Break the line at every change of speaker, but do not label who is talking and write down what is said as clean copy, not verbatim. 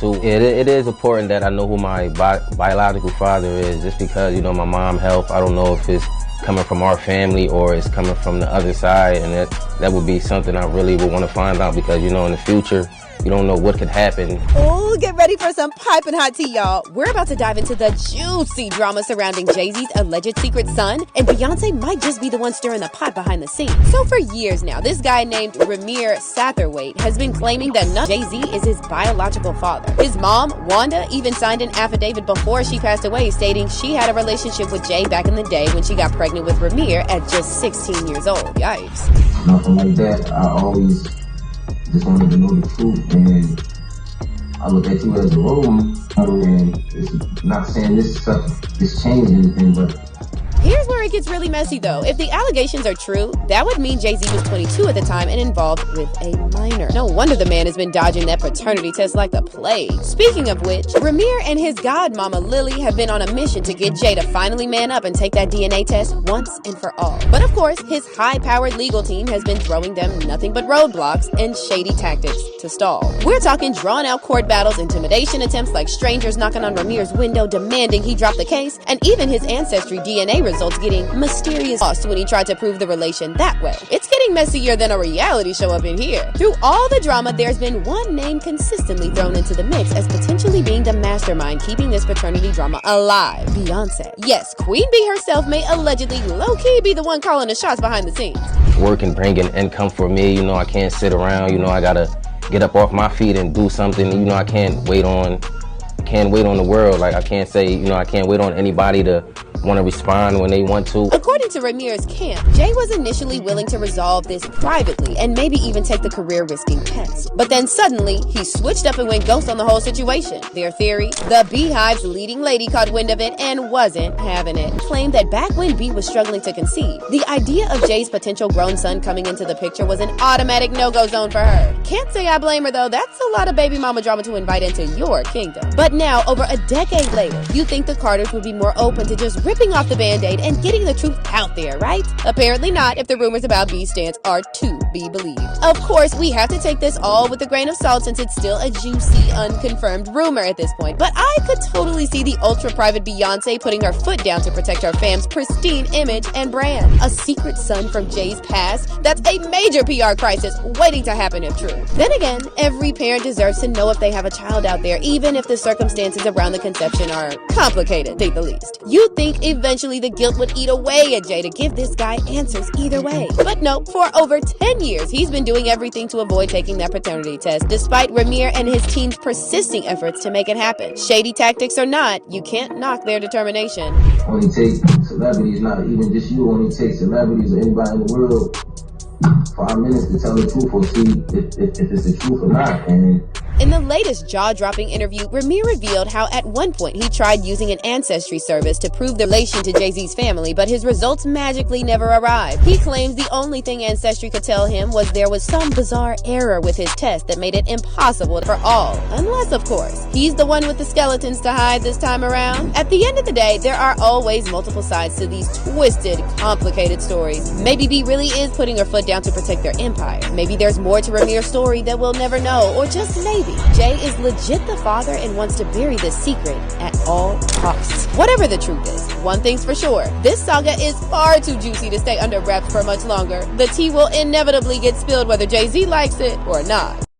22. It is important that I know who my biological father is, just because, you know, my mom's health, I don't know if it's coming from our family or it's coming from the other side, and that would be something I really would want to find out, because, you know, in the future, you don't know what could happen.
Oh, get ready for some piping hot tea, y'all. We're about to dive into the juicy drama surrounding Jay-Z's alleged secret son, and Beyonce might just be the one stirring the pot behind the scenes. So for years now, this guy named Ramir Satterthwaite has been claiming that Jay-Z is his biological father. His mom, Wanda, even signed an affidavit before she passed away stating she had a relationship with Jay back in the day when she got pregnant with Ramir at just 16 years old. Yikes.
Nothing like that. I always just wanted to know the truth, and I look at you as a role model, and it's not saying this stuff is changing anything, but
here's where it gets really messy, though. If the allegations are true, that would mean Jay-Z was 22 at the time and involved with a minor. No wonder the man has been dodging that paternity test like the plague. Speaking of which, Ramir and his godmama Lily have been on a mission to get Jay to finally man up and take that DNA test once and for all. But of course, his high-powered legal team has been throwing them nothing but roadblocks and shady tactics to stall. We're talking drawn-out court battles, intimidation attempts like strangers knocking on Ramir's window demanding he drop the case, and even his ancestry DNA results getting mysterious lost when he tried to prove the relation that way. It's getting messier than a reality show up in here. Through all the drama, there's been one name consistently thrown into the mix as potentially being the mastermind keeping this paternity drama alive: Beyonce. Yes, Queen Bee herself may allegedly low-key be the one calling the shots behind the scenes.
Work and bringing income for me, you know, I can't sit around, you know, I gotta get up off my feet and do something. You know, I can't wait on the world. Like, I can't say, you know, I can't wait on anybody to want to respond when they want to.
According to Ramir's camp, Jay was initially willing to resolve this privately and maybe even take the career-risking test. But then suddenly, he switched up and went ghost on the whole situation. Their theory: the Beehive's leading lady caught wind of it and wasn't having it. Claimed that back when Bee was struggling to conceive, the idea of Jay's potential grown son coming into the picture was an automatic no-go zone for her. Can't say I blame her, though. That's a lot of baby mama drama to invite into your kingdom. But now, over a decade later, you think the Carters would be more open to just ripping off the band-aid and getting the truth out there, right? Apparently not, if the rumors about B's stance are to be believed. Of course, we have to take this all with a grain of salt since it's still a juicy, unconfirmed rumor at this point. But I could totally see the ultra-private Beyonce putting her foot down to protect her fam's pristine image and brand. A secret son from Jay's past? That's a major PR crisis waiting to happen if true. Then again, every parent deserves to know if they have a child out there, even if the circumstances around the conception are complicated, to say the least. You'd think eventually the guilt would eat away at Jay to give this guy answers either way. But no, for over 10 years, he's been doing everything to avoid taking that paternity test, despite Ramir and his team's persisting efforts to make it happen. Shady tactics or not, you can't knock their determination.
only take celebrities, not even just you, only take celebrities or anybody in the world 5 minutes to tell the truth or see if it's the truth or not. And
in the latest jaw-dropping interview, Ramir revealed how at one point he tried using an ancestry service to prove the relation to Jay-Z's family, but his results magically never arrived. He claims the only thing Ancestry could tell him was there was some bizarre error with his test that made it impossible for all. Unless, of course, he's the one with the skeletons to hide this time around. At the end of the day, there are always multiple sides to these twisted, complicated stories. Maybe B really is putting her foot down to protect their empire. Maybe there's more to Ramir's story that we'll never know, or just maybe Jay is legit the father and wants to bury this secret at all costs. Whatever the truth is, one thing's for sure: this saga is far too juicy to stay under wraps for much longer. The tea will inevitably get spilled whether Jay-Z likes it or not.